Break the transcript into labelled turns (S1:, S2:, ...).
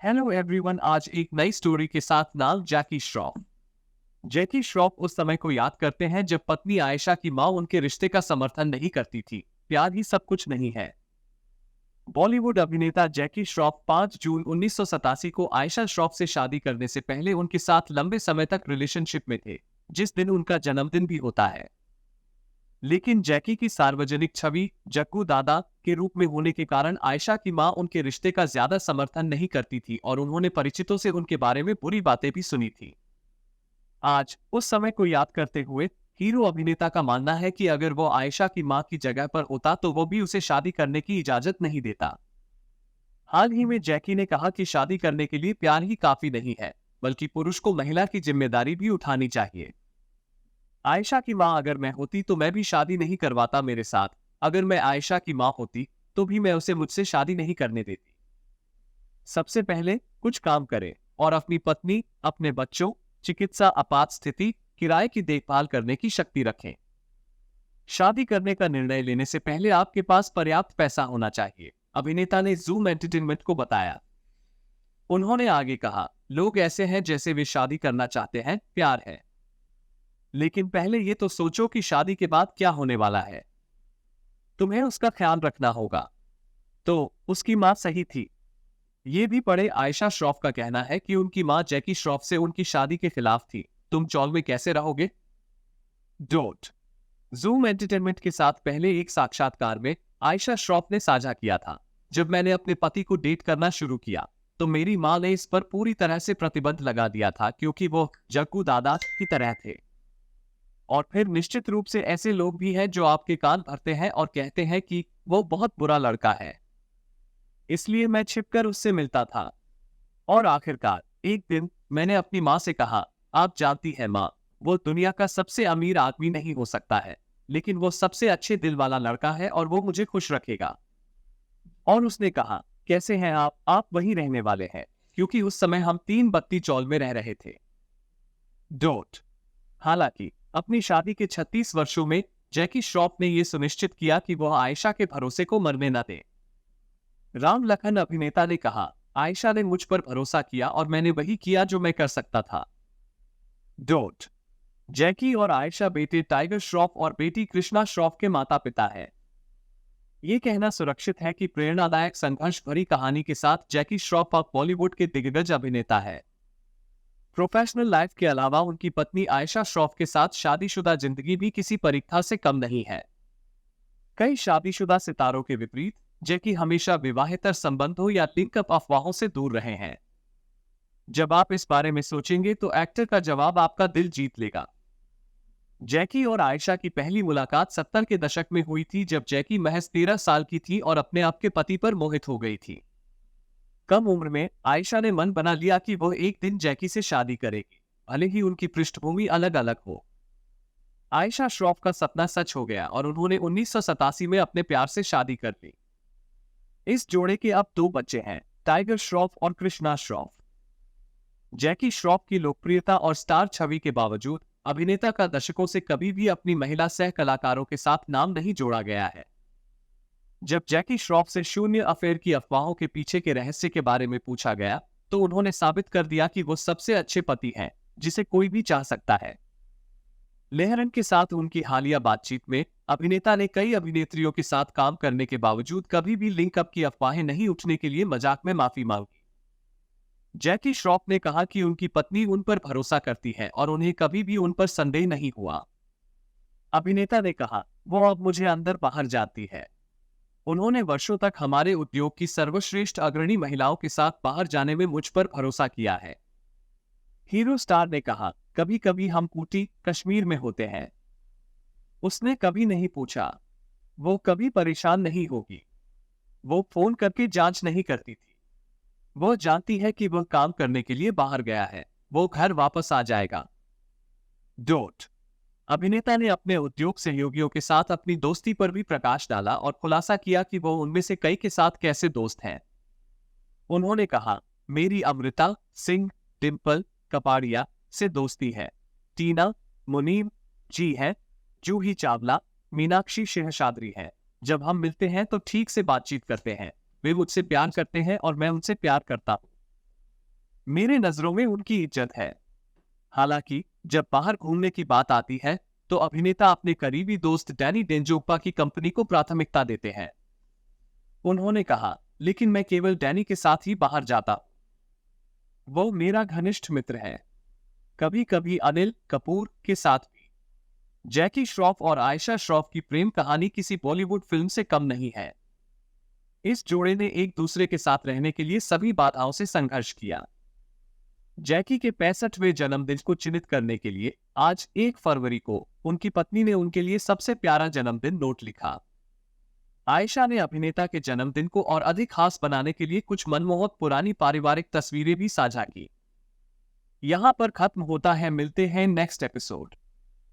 S1: Hello everyone, आज एक नई स्टोरी के साथ नाम जैकी श्रॉफ। जैकी श्रॉफ उस समय को याद करते हैं जब पत्नी आयशा की मां उनके रिश्ते का समर्थन नहीं करती थी। प्यार ही सब कुछ नहीं है। बॉलीवुड अभिनेता जैकी श्रॉफ 5 जून 1987 को आयशा श्रॉफ से शादी करने से पहले उनके साथ लंबे समय तक रिलेशनशिप में थे, जिस दिन उनका जन्मदिन भी होता है। लेकिन जैकी की सार्वजनिक छवि जग्गू दादा के रूप में होने के कारण आयशा की मां उनके रिश्ते का ज्यादा समर्थन नहीं करती थी और उन्होंने परिचितों से उनके बारे में बुरी बातें भी सुनी थी। आज उस समय को याद करते हुए हीरो अभिनेता का मानना है कि अगर वो आयशा की मां की जगह पर होता तो वो भी उसे शादी करने की इजाजत नहीं देता। हाल ही में जैकी ने कहा कि शादी करने के लिए प्यार ही काफी नहीं है, बल्कि पुरुष को महिला की जिम्मेदारी भी उठानी चाहिए। आयशा की मां अगर मैं होती तो मैं भी शादी नहीं करवाता मेरे साथ। अगर मैं आयशा की मां होती तो भी मैं उसे मुझसे शादी नहीं करने देती। सबसे पहले कुछ काम करें और अपनी पत्नी, अपने बच्चों, चिकित्सा आपात स्थिति, किराए की देखभाल करने की शक्ति रखें। शादी करने का निर्णय लेने से पहले आपके पास पर्याप्त पैसा होना चाहिए, अभिनेता ने जूम एंटरटेनमेंट को बताया। उन्होंने आगे कहा, लोग ऐसे हैं जैसे वे शादी करना चाहते हैं, प्यार है, लेकिन पहले ये तो सोचो कि शादी के बाद क्या होने वाला है। तुम्हें उसका ख्याल रखना होगा। तो उसकी मां सही थी। ये भी पढ़े, आयशा श्रॉफ का कहना है कि उनकी मां जैकी श्रॉफ से उनकी शादी के खिलाफ थी। तुम चौल में कैसे रहोगे? डोट जूम एंटरटेनमेंट के साथ पहले एक साक्षात्कार में आयशा श्रॉफ ने साझा किया था, जब मैंने अपने पति को डेट करना शुरू किया तो मेरी मां ने इस पर पूरी तरह से प्रतिबंध लगा दिया था, क्योंकि वो जग्गू दादा की तरह थे। और फिर निश्चित रूप से ऐसे लोग भी हैं जो आपके कान भरते हैं और कहते हैं कि वो बहुत बुरा लड़का है, इसलिए मैं छिपकर उससे मिलता था। और आखिरकार एक दिन मैंने अपनी मां से कहा, आप जानती हैं मां, वो दुनिया का सबसे अमीर आदमी नहीं हो सकता है, लेकिन वो सबसे अच्छे दिल वाला लड़का है और वो मुझे खुश रखेगा। और उसने कहा, कैसे हैं आप वहीं रहने वाले हैं, क्योंकि उस समय हम 3 बत्ती चौल में रह रहे थे। डोट हालांकि अपनी शादी के 36 वर्षों में जैकी श्रॉफ ने यह सुनिश्चित किया कि वह आयशा के भरोसे को मरने न दे। राम लखन अभिनेता ने कहा, आयशा ने मुझ पर भरोसा किया और मैंने वही किया जो मैं कर सकता था। डोट जैकी और आयशा बेटे टाइगर श्रॉफ और बेटी कृष्णा श्रॉफ के माता पिता है। यह कहना सुरक्षित है कि प्रेरणादायक संघर्ष भरी कहानी के साथ जैकी श्रॉफ अब बॉलीवुड के दिग्गज अभिनेता है। प्रोफेशनल लाइफ के अलावा उनकी पत्नी आयशा श्रॉफ के साथ शादीशुदा जिंदगी भी किसी परीक्षा से कम नहीं है। कई शादीशुदा सितारों के विपरीत जैकी हमेशा विवाहेतर संबंधों या लिंकअप अफवाहों से दूर रहे हैं। जब आप इस बारे में सोचेंगे तो एक्टर का जवाब आपका दिल जीत लेगा। जैकी और आयशा की पहली मुलाकात 70 के दशक में हुई थी, जब जैकी महज 13 साल की थी और अपने आप के पति पर मोहित हो गई थी। कम उम्र में आयशा ने मन बना लिया कि वह एक दिन जैकी से शादी करेगी, भले ही उनकी पृष्ठभूमि अलग अलग हो। आयशा श्रॉफ का सपना सच हो गया और उन्होंने 1987 में अपने प्यार से शादी कर ली। इस जोड़े के अब 2 बच्चे हैं, टाइगर श्रॉफ और कृष्णा श्रॉफ। जैकी श्रॉफ की लोकप्रियता और स्टार छवि के बावजूद अभिनेता का दशकों से कभी भी अपनी महिला सह कलाकारों के साथ नाम नहीं जोड़ा गया है। जब जैकी श्रॉफ से शून्य अफेयर की अफवाहों के पीछे के रहस्य के बारे में पूछा गया तो उन्होंने साबित कर दिया कि वो सबसे अच्छे पति हैं जिसे कोई भी चाह सकता है। लेहरन के साथ उनकी हालिया बातचीत में अभिनेता ने कई अभिनेत्रियों के साथ काम करने के बावजूद कभी भी लिंकअप की अफवाहें नहीं उठने के लिए मजाक में माफी मांगी। जैकी श्रॉफ ने कहा कि उनकी पत्नी उन पर भरोसा करती है और उन्हें कभी भी उन पर संदेह नहीं हुआ। अभिनेता ने कहा, वो अब मुझे अंदर बाहर जाती है। उन्होंने वर्षों तक हमारे उद्योग की सर्वश्रेष्ठ अग्रणी महिलाओं के साथ बाहर जाने में मुझ पर भरोसा किया है। हीरो स्टार ने कहा, कभी कभी हम ऊटी कश्मीर में होते हैं। उसने कभी नहीं पूछा। वो कभी परेशान नहीं होगी। वो फोन करके जांच नहीं करती थी। वो जानती है कि वह काम करने के लिए बाहर गया है, वो घर वापस आ जाएगा। डोट अभिनेता ने अपने उद्योग सहयोगियों के साथ अपनी दोस्ती पर भी प्रकाश डाला और खुलासा किया कि वो उनमें से कई के साथ कैसे दोस्त हैं। उन्होंने कहा, मेरी अमृता सिंह, डिम्पल कपाड़िया से दोस्ती है, टीना मुनीम जी है, जूही चावला, मीनाक्षी शेहशादरी है। जब हम मिलते हैं तो ठीक से बातचीत करते हैं। वे मुझसे प्यार करते हैं और मैं उनसे प्यार करता हूं। मेरे नजरों में उनकी इज्जत है। हालांकि जब बाहर घूमने की बात आती है तो अभिनेता अपने करीबी दोस्त डैनी डेंजोग्पा की कंपनी को प्राथमिकता देते हैं। उन्होंने कहा, लेकिन मैं केवल डैनी के साथ ही बाहर जाता हूं। वो मेरा घनिष्ठ मित्र है। कभी कभी अनिल कपूर के साथ भी। जैकी श्रॉफ और आयशा श्रॉफ की प्रेम कहानी किसी बॉलीवुड फिल्म से कम नहीं है। इस जोड़े ने एक दूसरे के साथ रहने के लिए सभी बाधाओं से संघर्ष किया। जैकी के 65वें जन्मदिन को चिन्हित करने के लिए आज 1 फरवरी को उनकी पत्नी ने उनके लिए सबसे प्यारा जन्मदिन नोट लिखा। आयशा ने अभिनेता के जन्मदिन को और अधिक खास बनाने के लिए कुछ मनमोहक पुरानी पारिवारिक तस्वीरें भी साझा की। यहां पर खत्म होता है, मिलते हैं नेक्स्ट एपिसोड।